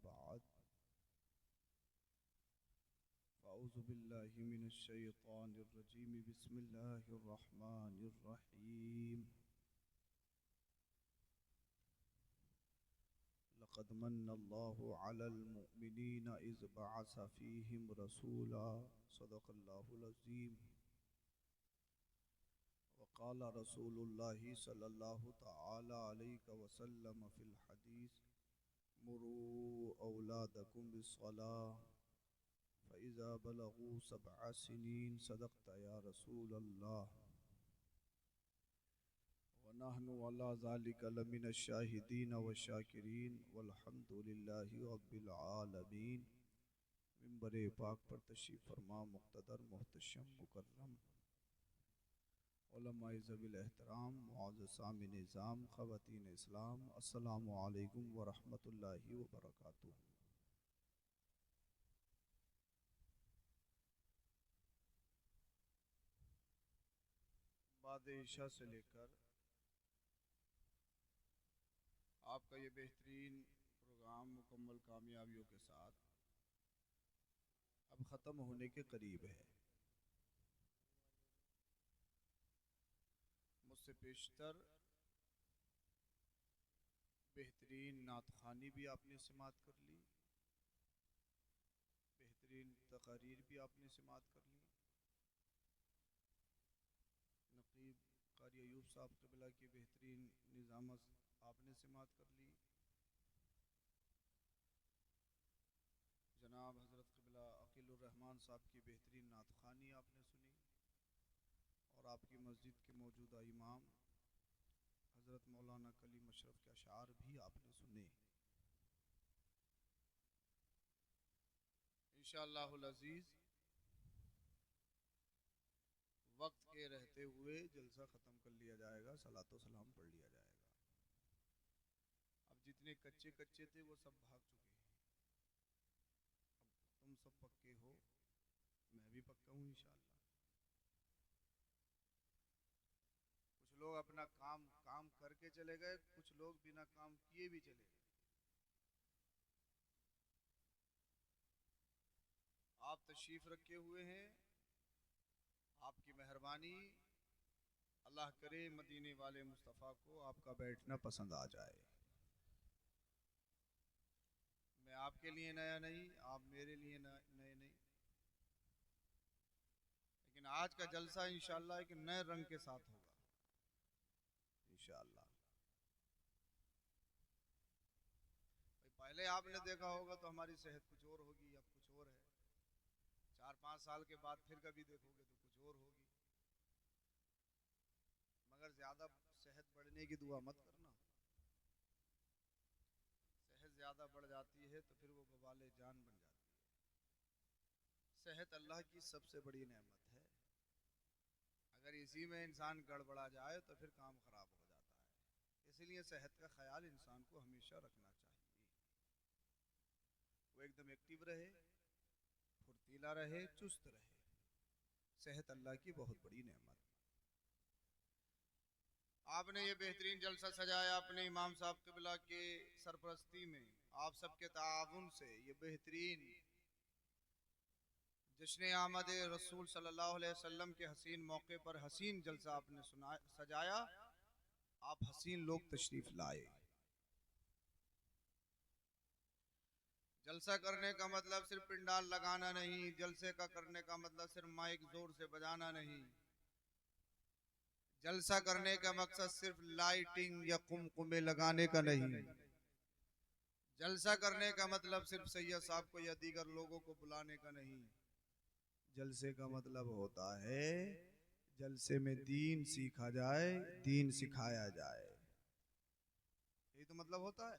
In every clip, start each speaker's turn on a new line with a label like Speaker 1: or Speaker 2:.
Speaker 1: बाद अऊज़ु बिल्लाहि मिनश शैतानिर रजीम बिस्मिल्लाहिर रहमानिर रहीम लक़द मन्नल्लाहु अलल मुअमिनीना इज़ बअस फ़ीहिम रसूला सदक़ल्लाहुल अज़ीम वक़ाल रसूलुल्लाहि सल्लल्लाहु तआला अलैहि वसल्लम फ़िल हदीस मुरू औलादकुम बिस्सलाह फ़इज़ा बलगू सबअ सिनीन सदक़्ता या रसूल अल्लाह व नहनु अला ज़ालिका लमिनश शाहिदीन व शाकिरीन वल्हम्दुलिल्लाहि रब्बिल आलमीन। मिंबर पाक पर तशरीफ़ फरमा मुक़्तदर मोहतशम मुकर्रम उलमाए ज़वील एहतराम मुअज़्ज़ज़ सामिन निज़ाम ख़वातीन इस्लाम अस्सलामु अलैकुम व रहमतुल्लाहि व बरकातुहू। बाद इशा से लेकर आपका ये बेहतरीन प्रोग्राम मुकम्मल कामयाबियों के साथ अब ख़त्म होने के करीब है। मुझसे पेशतर बेहतरीन नात ख़ानी भी आपने समात कर ली, बेहतरीन तकारीर भी आपने समात कर ली। नकीब कारी अयूब साहब क़िबला की बेहतरीन निज़ामत आपने समात कर ली। जनाब हज़रत क़िबला अक़ीलुर रहमान साहब की बेहतरीन नात ख़ानी आपने सुनी और आपकी मस्जिद के मौजूदा इमाम हज़रत मौलाना कलीम अशरफ के अशार भी आपने सुने। इंशाअल्लाहुल अज़ीज़ वक्त के रहते हुए जलसा ख़त्म कर लिया जाएगा, सलातो सलाम पढ़ लिया जाएगा। अब जितने कच्चे कच्चे थे वो सब भाग चुके हैं। अब तुम सब पक्के हो, मैं भी पक्का हूँ इंशाअल्लाह। कुछ लोग अपना काम काम करके चले गए, कुछ लोग बिना काम किए भी चले गए। आप तशरीफ रखे हुए हैं, आपकी मेहरबानी। अल्लाह करे मदीने वाले मुस्तफ़ा को आपका बैठना पसंद आ जाए। मैं आपके लिए नया नहीं, आप मेरे लिए नए नहीं, लेकिन आज का जलसा इंशाअल्लाह एक नए रंग के साथ होगा इंशाअल्लाह। पहले आपने देखा होगा तो हमारी सेहत कुछ और होगी, अब कुछ और है। 4-5 साल के बाद फिर कभी देखोगे तो कुछ और होगी। मगर ज़्यादा सेहत बढ़ने की दुआ मत करना। सेहत ज़्यादा बढ़ जाती है तो फिर वो बवाले जान बन जाती है। सेहत अल्लाह की सबसे बड़ी नेमत है। अगर इसी में इंसान गड़बड़ा जाए तो फिर काम खराब हो जाता है। इसलिए सेहत का ख्याल इंसान को हमेशा रखना चाहिए। वो एकदम एक्टिव रहे, फुर्तीला रहे, चुस्त रहे। सेहत अल्लाह की बहुत बड़ी नेमत। आपने ये बेहतरीन जलसा सजाया अपने इमाम साहब क़िबला के सरपरस्ती में, आप सबके ताउन से ये बेहतरीन जश्न आमद रसूल सल्लल्लाहु अलैहि वसल्लम के हसीन मौके पर हसीन जलसा आपने सजाया। आप हसीन लोग तशरीफ लाए। जलसा करने का मतलब सिर्फ पिंडाल लगाना नहीं, जलसे का करने का मतलब सिर्फ माइक जोर से बजाना नहीं। जलसा करने का मकसद सिर्फ लाइटिंग या कुमकुमे लगाने का नहीं। जलसा करने का मतलब सिर्फ सैयद साहब को या दीगर लोगों को बुलाने का नहीं। जलसे का मतलब होता है जलसे में दीन सीखा जाए, दीन सिखाया जाए। यही तो मतलब होता है।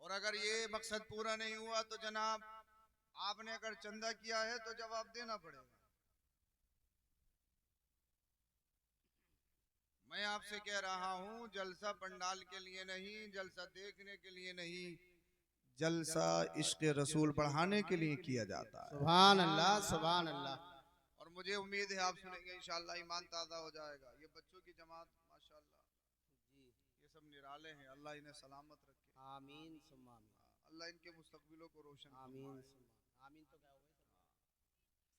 Speaker 1: और अगर ये मकसद पूरा नहीं हुआ तो जनाब आपने अगर चंदा किया है तो जवाब देना पड़ेगा। मैं आपसे कह रहा हूं जलसा पंडाल के लिए नहीं, जलसा देखने के लिए नहीं, जलसा इश्क़ रसूल बढ़ाने के लिए किया जाता है।
Speaker 2: सुभान अल्लाह, सुभान अल्लाह।
Speaker 1: और मुझे उम्मीद है आप सुनेंगे इंशाअल्लाह, ईमान ताज़ा हो जाएगा। ये बच्चों की जमात माशाअल्लाह, ये सब निराले हैं, अल्लाह इन्हें सलामत रखे,
Speaker 2: आमीन सुम्मा आमीन,
Speaker 1: अल्लाह इनके मुस्तकबिलों को रोशन
Speaker 2: आमीन
Speaker 1: फरमाए।
Speaker 2: सुम्मा आमीन। तो क्या हो गया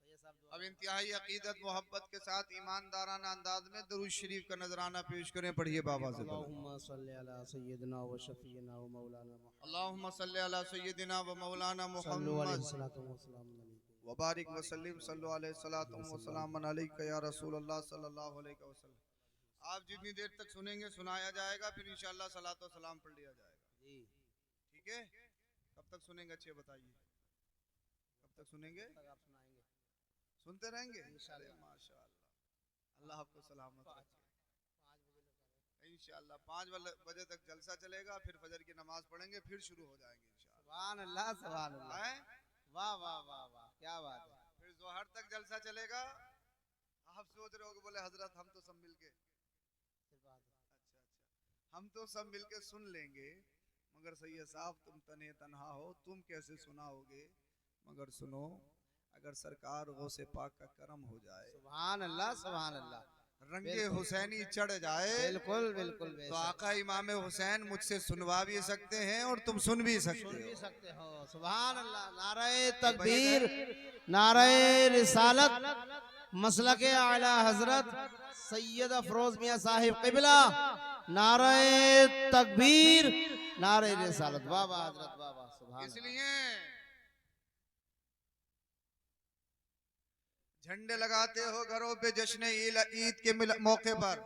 Speaker 2: सैयद साहब दुआ
Speaker 1: अब इंतहाई अकीदत मोहब्बत के साथ ईमानदाराना अंदाज में दरूद शरीफ का नजराना पेश करें। पढ़िए बाबा से।
Speaker 2: अल्लाहुम्मा सल्ली अला सय्यिदना व शफीना व मौलाना मुहम्मद
Speaker 1: अल्लाहुम्मा सल्ली अला सय्यिदिना व मौलाना
Speaker 2: सल्लल्लाहु अलैहि
Speaker 1: मुहम्मद
Speaker 2: वसल्लम
Speaker 1: व बारिक व सल्लिम सल्लल्लाहु अलैहि व सल्लम अलैका या रसूल अल्लाह सल्लल्लाहु अलैहि वसल्लम। आप जितनी देर तक सुनेंगे सुनाया जाएगा, फिर इंशाअल्लाह सलात व सलाम पढ़ लिया जाएगा।
Speaker 2: जी।
Speaker 1: ठीक है, कब तक सुनेंगे? अच्छे बताइए, कब तक सुनेंगे?
Speaker 2: तक आप सुनाएंगे
Speaker 1: सुनते रहेंगे
Speaker 2: इंशाअल्लाह।
Speaker 1: अरे माशाअल्लाह, अल्लाह आपको सलामत रखे।
Speaker 2: 5 बजे
Speaker 1: इंशाअल्लाह 5 बजे तक जलसा चलेगा, फिर फजर की नमाज पढ़ेंगे, फिर शुरू हो जाएंगे इंशाअल्लाह।
Speaker 2: सुभान अल्लाह सुभान अल्लाह,
Speaker 1: हैं?
Speaker 2: वाह वाह वाह वाह, क्या बात है।
Speaker 1: फिर जोहर तक जलसा चलेगा। आप सोच रहे हो कि बोले हजरत हम तो सब मिलके,
Speaker 2: फिर बात है।
Speaker 1: अच्छा हम तो सब मिलके सुन लेंगे, मगर सैयद साहब तुम तने तन्हा हो, तुम कैसे सुनाओगे? मगर सुनो, अगर सरकार गौसे पाक का करम हो जाए,
Speaker 2: सुभान अल्लाह सुभान अल्लाह,
Speaker 1: रंगे हुसैनी चढ़ जाए,
Speaker 2: बिल्कुल बिल्कुल
Speaker 1: तो
Speaker 2: बेशक।
Speaker 1: आका इमाम हुसैन मुझसे सुनवा भी सकते हैं और तुम सुन भी सकते
Speaker 2: सुन भी
Speaker 1: हो।
Speaker 2: सकते हो। सुभान अल्लाह, नारे तकबीर, नारे रिसालत, मसलके आला हजरत सैयद अफरोज मियां साहिब क़िबला, नारे तकबीर, नारे रिसालत, वाह वाह हजरत, वाह वाह सुभान अल्लाह।
Speaker 1: इसलिए झंडे लगाते हो घरों पे जश्न ईद के मौके पर,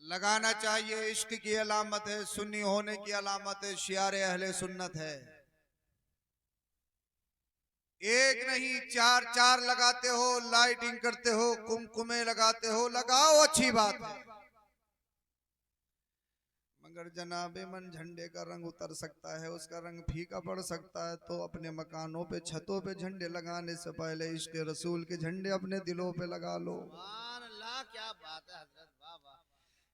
Speaker 1: लगाना चाहिए। इश्क की अलामत है, सुन्नी होने की अलामत है, शियारे अहले सुन्नत है। एक नहीं, चार चार लगाते हो, लाइटिंग करते हो, कुमकुमे लगाते हो, लगाओ, अच्छी बात है, मगर जनाबे मन झंडे का रंग उतर सकता है, उसका रंग फीका पड़ सकता है। तो अपने मकानों पे, छतों पे झंडे लगाने से पहले इश्क रसूल के झंडे अपने दिलों पे लगा लो।
Speaker 2: सुभान अल्लाह, क्या बात है हजरत, वाह वाह।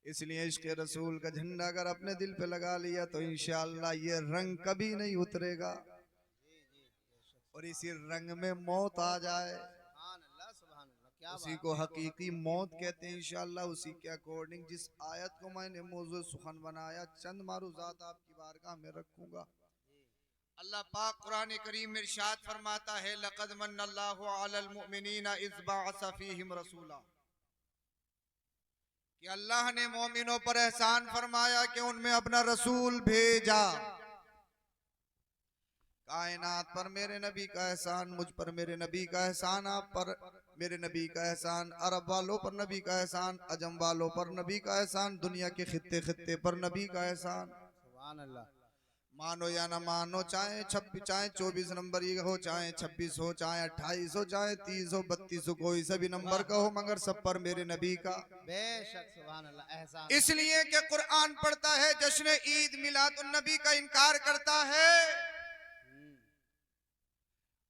Speaker 1: इसलिए इश्क रसूल का झंडा अगर अपने दिल पे लगा लिया तो इंशाअल्लाह ये रंग कभी नहीं उतरेगा।
Speaker 2: जी जी बेशक।
Speaker 1: और इसी रंग में मौत आ जाए,
Speaker 2: सुभान अल्लाह सुभान अल्लाह, क्या
Speaker 1: उसी
Speaker 2: बात
Speaker 1: को हकीकी मौत कहते हैं। इंशाअल्लाह उसी के अकॉर्डिंग जिस आयत को मैंने मौजू सुखन बनाया, चंद मारूजात आपकी बारगाह में रखूंगा। अल्लाह पाक कुरान करीम में इरशाद फरमाता है, लक़द मन्नल्लाहु अलल मुमिनीना इज़ बअस फीहिम रसूला, कि अल्लाह ने मोमिनों पर एहसान फरमाया कि उनमें अपना रसूल भेजा। कायनात पर मेरे नबी का एहसान, मुझ पर मेरे नबी का एहसान, आप पर मेरे नबी का एहसान, अरब वालों पर नबी का एहसान, अजम वालों पर नबी का एहसान, दुनिया के खित्ते खित्ते पर नबी का एहसान।
Speaker 2: सुभान अल्लाह।
Speaker 1: मानो या ना मानो, चाहे 24 नंबर ये हो, चाहे 26 हो, चाहे 28 हो, चाहे 30 हो, 32 हो, कोई सा भी नंबर का हो, मगर सब पर मेरे नबी का
Speaker 2: बेशक सुभान अल्लाह, एहसान।
Speaker 1: इसलिए कि कुरान पढ़ता है जश्न ईद मिलादुन नबी का इनकार करता है।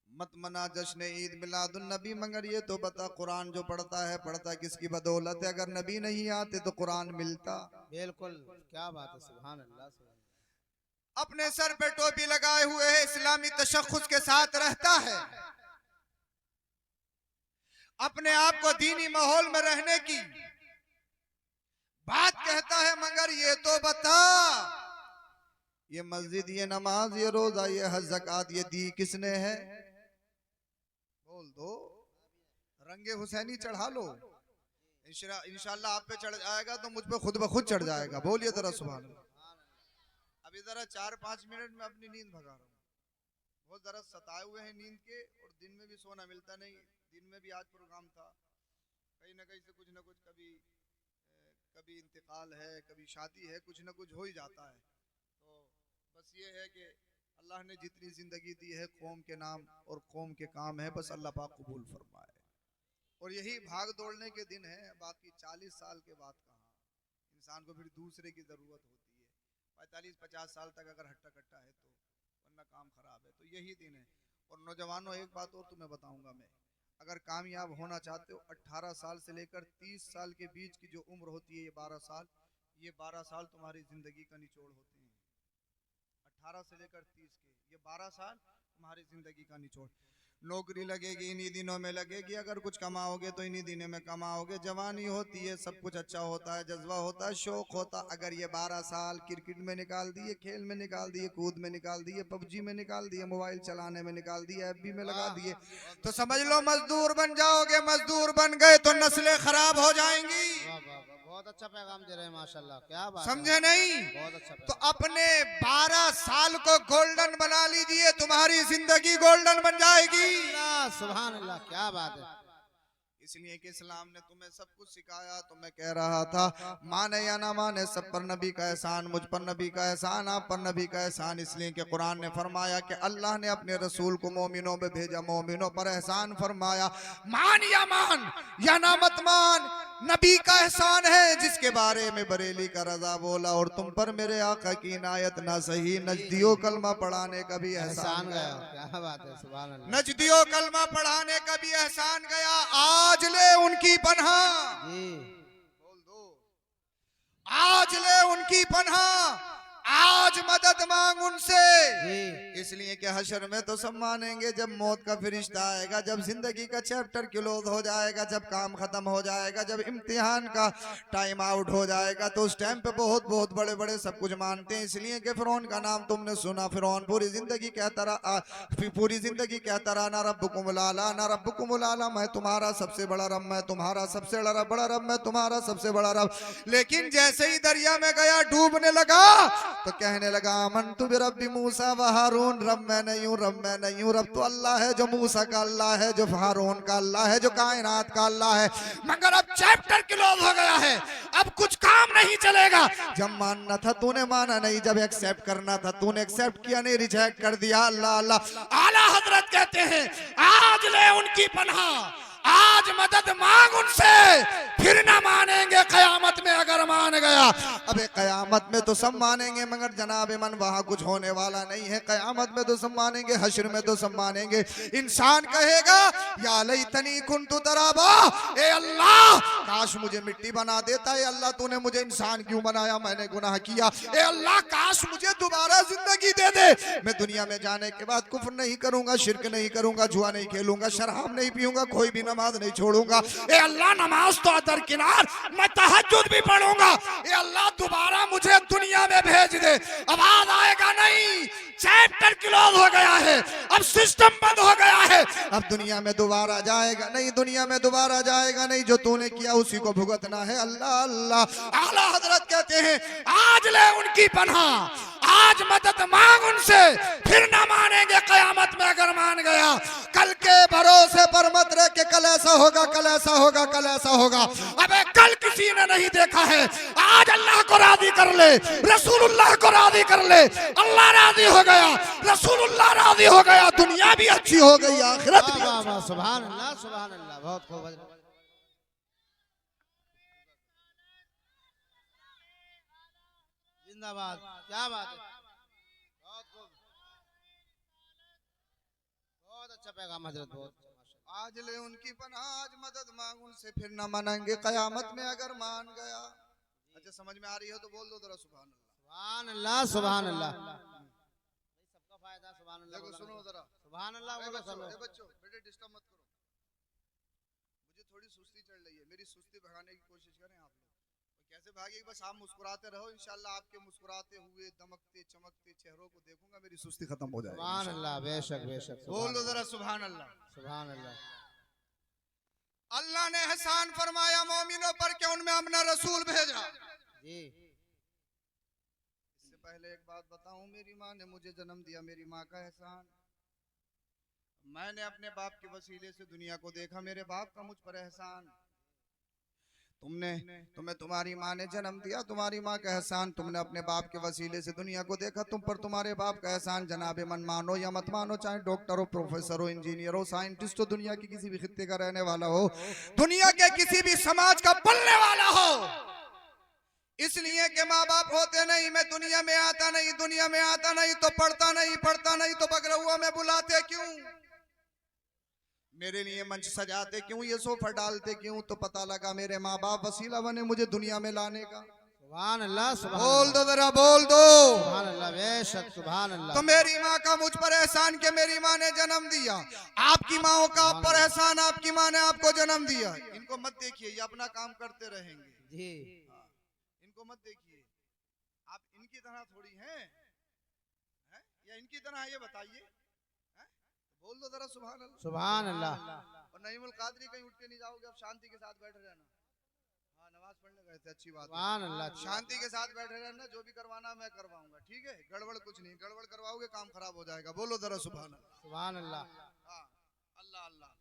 Speaker 1: मत मना जश्न ईद मिलादुन नबी, मगर ये तो बता कुरान जो पढ़ता है पढ़ता किसकी बदौलत है? अगर नबी नहीं आते तो कुरान मिलता?
Speaker 2: बिल्कुल, क्या बात है, सुभान अल्लाह सुभान अल्लाह।
Speaker 1: अपने सर पे टोपी लगाए हुए है, इस्लामी तशख्खुस के साथ रहता है, अपने आप को दीनी माहौल में रहने की बात कहता है, मगर ये तो बता, ये मस्जिद, ये नमाज, ये रोजा, ये हज ज़कात, ये दी किसने है? बोल दो, रंगे हुसैनी चढ़ा लो, इंशाअल्लाह आप पे चढ़ जाएगा तो मुझ पे खुद ब खुद चढ़ जाएगा। बोलिए जरा सुभान अल्लाह। अभी जरा 4-5 मिनट में अपनी नींद भगा रहा हूँ, बहुत जरा सताए हुए हैं नींद के, और दिन में भी सोना मिलता नहीं। दिन में भी आज प्रोग्राम था, कहीं ना कहीं से कुछ ना कुछ, कभी इंतकाल है, कभी शादी है, कुछ ना कुछ हो ही जाता है। तो बस ये है कि अल्लाह ने जितनी जिंदगी दी है कौम के नाम और कौम के काम है, बस अल्लाह पाक कबूल फरमाए। और यही भाग दौड़ने के दिन है, बाकी 40 साल के बाद कहाँ इंसान को फिर दूसरे की ज़रूरत होती है। 45-50 साल तक अगर हट्टा कट्टा है तो, वरना काम खराब है। तो यही दिन है। और नौजवानों, एक बात और तुम्हें बताऊंगा मैं, अगर कामयाब होना चाहते हो, 18 साल से लेकर 30 साल के बीच की जो उम्र होती है, ये 12 साल, ये 12 साल तुम्हारी जिंदगी का निचोड़ होते हैं। 18 से लेकर 30 के ये 12 साल तुम्हारी जिंदगी का निचोड़। नौकरी लगेगी इन्हीं दिनों में लगेगी, अगर कुछ कमाओगे तो इन्हीं दिनों में कमाओगे। जवानी होती है, सब कुछ अच्छा होता है, जज्बा होता है, शौक होता। अगर ये 12 साल क्रिकेट में निकाल दिए, खेल में निकाल दिए, कूद में निकाल दिए, पबजी में निकाल दिए, मोबाइल चलाने में निकाल दिए, एफबी में लगा दिए, तो समझ लो मजदूर बन जाओगे। मजदूर बन गए तो नस्लें खराब हो जाएंगी।
Speaker 2: बहुत अच्छा पैगाम दे रहे हैं माशाल्लाह, क्या बात है।
Speaker 1: समझे नहीं?
Speaker 2: बहुत अच्छा
Speaker 1: तो
Speaker 2: पैगाम।
Speaker 1: अपने 12 साल को गोल्डन बना लीजिए, तुम्हारी जिंदगी गोल्डन बन जाएगी।
Speaker 2: सुभान अल्लाह, क्या बात है।
Speaker 1: इसलिए कि इस्लाम ने तुम्हें सब कुछ सिखाया। तो मैं कह रहा था, माने या ना माने, सब पर नबी का एहसान, मुझ पर नबी का एहसान, आप पर नबी का एहसान। इसलिए कि कुरान ने फरमाया कि अल्लाह ने अपने रसूल को मोमिनों में भेजा, मोमिनों पर एहसान फरमाया। मान या ना मत मान, नबी का एहसान है जिसके बारे में बरेली का रजा बोला। और तुम पर मेरे आका की इनायत ना सही, नजदियों कलमा पढ़ाने का भी एहसान गया।
Speaker 2: क्या बात है, सुभान अल्लाह।
Speaker 1: नजदियों कलमा पढ़ाने का भी एहसान गया। आज ले उनकी पनाह, बोल दो, आज ले उनकी पनाह, आज मदद मांग उनसे। इसलिए कि हशर में तो सब मानेंगे जब मौत का फरिश्ता आएगा, जब जिंदगी का चैप्टर क्लोज हो जाएगा, जब काम खत्म हो जाएगा, जब इम्तिहान का टाइम आउट हो जाएगा, तो उस टाइम पे बहुत बहुत बड़े बड़े सब कुछ मानते हैं। इसलिए कि फिरौन का नाम तुमने सुना, फिरौन पूरी जिंदगी कहता रहा ना रब्बुकुमुल आला, ना रब्बुकुमुल आला, मैं तुम्हारा सबसे बड़ा रब, मैं तुम्हारा सबसे बड़ा रब, मैं तुम्हारा सबसे बड़ा रब। लेकिन जैसे ही दरिया में गया, डूबने लगा, तो कहने लगा आमनतु बिरब्बि मूसा व हारून, रब मैं नहीं हूँ, रब मैं नहीं हूँ। रब तो अल्लाह है, जो मूसा का अल्लाह है, जो हारून का अल्लाह है, जो कायनात का अल्लाह है। मगर अब चैप्टर क्लोज हो गया है, अब कुछ काम नहीं चलेगा। जब मानना था तूने माना नहीं, जब एक्सेप्ट करना था तूने एक्सेप्ट किया नहीं, रिजेक्ट कर दिया। अल्लाह अल्लाह। आला हजरत कहते हैं, आज ले उनकी पनाह, आज मदद मांग उनसे, फिर ना मानेंगे कयामत में अगर मान गया। अबे कयामत में तो सब मानेंगे, मगर जनाब मन वहां कुछ होने वाला नहीं है। कयामत में तो सब मानेंगे, हश्र में तो सब मानेंगे। इंसान कहेगा या लैतनी कुन्तु तराबा, ए अल्लाह काश मुझे मिट्टी बना देता है। अल्लाह तूने मुझे इंसान क्यों बनाया, मैंने गुनाह किया। ए अल्लाह काश मुझे दोबारा जिंदगी दे दे, मैं दुनिया में जाने के बाद कुफ्र नहीं करूंगा, शिरक नहीं करूंगा, जुआ नहीं खेलूंगा, शराब नहीं पीऊंगा, कोई भी नमाज नहीं छोड़ूंगा। ए अल्लाह नमाज तो दरकिनार, मैं तहज्जुद भी पढ़ूंगा। ए अल्लाह दोबारा मुझे दुनिया में भेज दे। आवाज आएगा नहीं, चैप्टर क्लोज हो गया है, अब सिस्टम बंद हो गया है, अब दुनिया में दोबारा जाएगा नहीं, दुनिया में दोबारा जाएगा नहीं। जो तूने किया उसी को भुगतना है। अल्लाह अल्लाह। आला हजरत कहते हैं, आज ले उनकी पनाह, आज मदद मांग उनसे, फिर ना मानेंगे कयामत में अगर मान गया। कल के भरोसे पर मत रह के कल ऐसा होगा, कल ऐसा होगा, कल ऐसा होगा। अबे कल किसी ने नहीं देखा है, आज अल्लाह को राजी कर ले, रसूलुल्लाह को राजी कर ले। अल्लाह राजी हो गया, रसूलुल्लाह राजी हो गया, दुनिया भी अच्छी हो गई, आखिरत भी।
Speaker 2: सुभान अल्लाह, सुभान अल्लाह, बहुत खूब। जिंदाबाद, क्या बात है, बहुत खूब, बहुत अच्छा पैगाम हजरत, बहुत।
Speaker 1: आज ले उनकी पनाह, आज मदद मांग उनसे, फिर न मानेंगे कयामत में अगर मान गया। अच्छा समझ में आ रही हो तो बोल दो जरा सुभान अल्लाह।
Speaker 2: सुभान अल्लाह, सुभान अल्लाह, सबका फायदा। सुभान अल्लाह,
Speaker 1: देखो सुनो जरा,
Speaker 2: सुभान अल्लाह बोलो सब लोग।
Speaker 1: बच्चों बेटे डिस्टर्ब मत करो, मुझे थोड़ी सुस्ती चढ़ रही है, मेरी सुस्ती भगाने की कोशिश करें आप लोग। कैसे भागेगी, बस आप मुस्कुराते रहो, इंशाल्लाह आपके मुस्कुराते हुए दमकते चमकते चेहरों को देखूंगा, मेरी सुस्ती खत्म हो जाएगी।
Speaker 2: सुभान अल्लाह, बेशक बेशक।
Speaker 1: बोल दो जरा सुभान अल्लाह।
Speaker 2: सुभान अल्लाह।
Speaker 1: अल्लाह ने एहसान फरमाया मोमिनों पर कि उनमें अपना रसूल भेजा
Speaker 2: जी।
Speaker 1: इससे पहले एक बात बताऊं, मेरी माँ ने मुझे जन्म दिया, मेरी माँ का एहसान। मैंने अपने बाप के वसीले से दुनिया को देखा, मेरे बाप का मुझ पर एहसान। तुम्हें तुम्हारी माँ ने जन्म दिया, तुम्हारी माँ का एहसान। तुमने अपने बाप के वसीले से दुनिया को देखा, तुम पर तुम्हारे बाप का एहसान। जनाबे मन मानो या मत मानो, चाहे डॉक्टर हो, प्रोफेसर हो, इंजीनियर हो, साइंटिस्ट हो, दुनिया की किसी भी खित्ते का रहने वाला हो, दुनिया के किसी भी समाज का पलने वाला हो, इसलिए कि माँ बाप होते नहीं मैं दुनिया में आता नहीं, दुनिया में आता नहीं तो पढ़ता नहीं, पढ़ता नहीं तो बगरहुआ में बुलाते क्यों, मेरे लिए मंच सजाते क्यों, ये सोफा डालते क्यों, तो पता लगा मेरे माँ बाप वसीला बने मुझे दुनिया में लाने का।
Speaker 2: सुभान अल्लाह, सुभान
Speaker 1: बोल
Speaker 2: अल्लाह,
Speaker 1: दो जरा, बोल दो।
Speaker 2: सुभान अल्लाह, बेशक सुभान अल्लाह।
Speaker 1: तो मेरी माँ का मुझ पर एहसान के मेरी माँ ने जन्म दिया, आपकी माओ का आप पर एहसान, आपकी माँ ने आपको जन्म दिया। इनको मत देखिए, ये अपना काम करते रहेंगे
Speaker 2: जी।
Speaker 1: इनको मत देखिए, आप इनकी तरह थोड़ी हैं, या इनकी तरह है, ये बताइए। बोल दो जरा सुभान अल्लाह,
Speaker 2: सुभान अल्लाह।
Speaker 1: और नईमुल कादरी कहीं उठ के नहीं जाओगे, अब शांति के साथ बैठे रहना। हाँ, नमाज पढ़ने गए थे, अच्छी बात है,
Speaker 2: सुभान अल्लाह।
Speaker 1: शांति के साथ बैठे रहना, जो भी करवाना मैं करवाऊंगा, ठीक है? गड़बड़ कुछ नहीं, गड़बड़ करवाओगे काम खराब हो जाएगा। बोलो जरा सुभान अल्लाह,
Speaker 2: सुभान अल्लाह।
Speaker 1: हाँ, अल्लाह अल्लाह।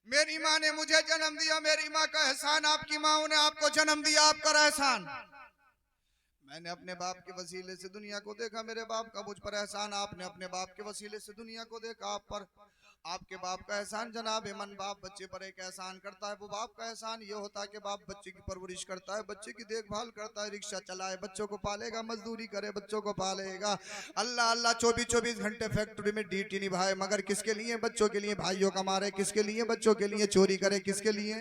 Speaker 1: मेरी माँ ने मुझे जन्म दिया, मेरी माँ का एहसान, आपकी माँ ने आपको जन्म दिया, आपका एहसान। मैंने अपने बाप के वसीले से दुनिया को देखा, मेरे बाप का मुझ पर एहसान, आपने अपने बाप के वसीले से दुनिया को देखा, आप पर आपके बाप का एहसान। जनाब मन बाप बच्चे पर एक एहसान करता है, वो बाप का एहसान ये होता है कि बाप बच्चे की परवरिश करता है, बच्चे की देखभाल करता है, रिक्शा चलाए, बच्चों को पालेगा, मजदूरी करे, बच्चों को पालेगा। अल्लाह अल्लाह 24-24 घंटे फैक्ट्री में ड्यूटी निभाए, मगर किसके लिए? बच्चों के लिए। भाइयों का मारे किसके लिए? बच्चों के लिए। चोरी करे किसके लिए?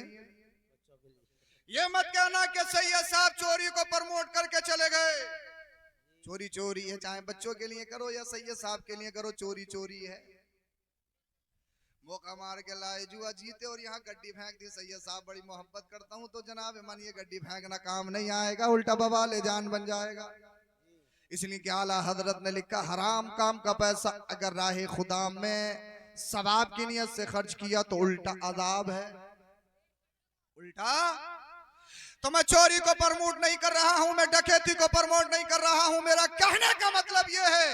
Speaker 1: ये मत कहना कि सैयद साहब चोरी को प्रमोट करके चले गए। चोरी चोरी है, चाहे बच्चों के लिए करो या सैयद साहब के लिए करो, चोरी चोरी है। मौका मार के लाए, जुआ जीते और यहाँ गड्डी फेंक दी। सैयद साहब बड़ी मोहब्बत करता हूँ, तो जनाब मन ये गड्डी फेंकना काम नहीं आएगा, उल्टा बवाले जान बन जाएगा। इसलिए कि आला हजरत ने लिखा, हराम काम का पैसा अगर राहे खुदा में सवाब की नियत से खर्च किया तो उल्टा अजाब है। उल्टा। तो मैं चोरी को प्रमोट नहीं कर रहा हूं, मैं डकैती को प्रमोट नहीं कर रहा हूं। मेरा कहने का मतलब यह है,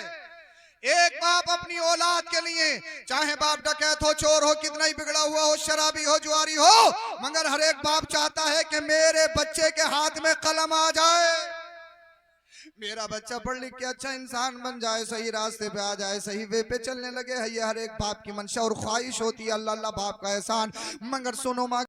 Speaker 1: एक बाप अपनी औलाद के लिए, चाहे बाप डकैत हो, चोर हो, कितना ही बिगड़ा हुआ हो, शराबी हो, जुआरी हो, मगर हर एक बाप चाहता है कि मेरे बच्चे के हाथ में कलम आ जाए, मेरा बच्चा पढ़ लिख के अच्छा इंसान बन जाए, सही रास्ते पे आ जाए, सही वे पे चलने लगे है। ये हर एक बाप की मंशा और ख्वाहिश होती है। अल्लाह अल्लाह बाप का एहसान। मगर सुनो माँ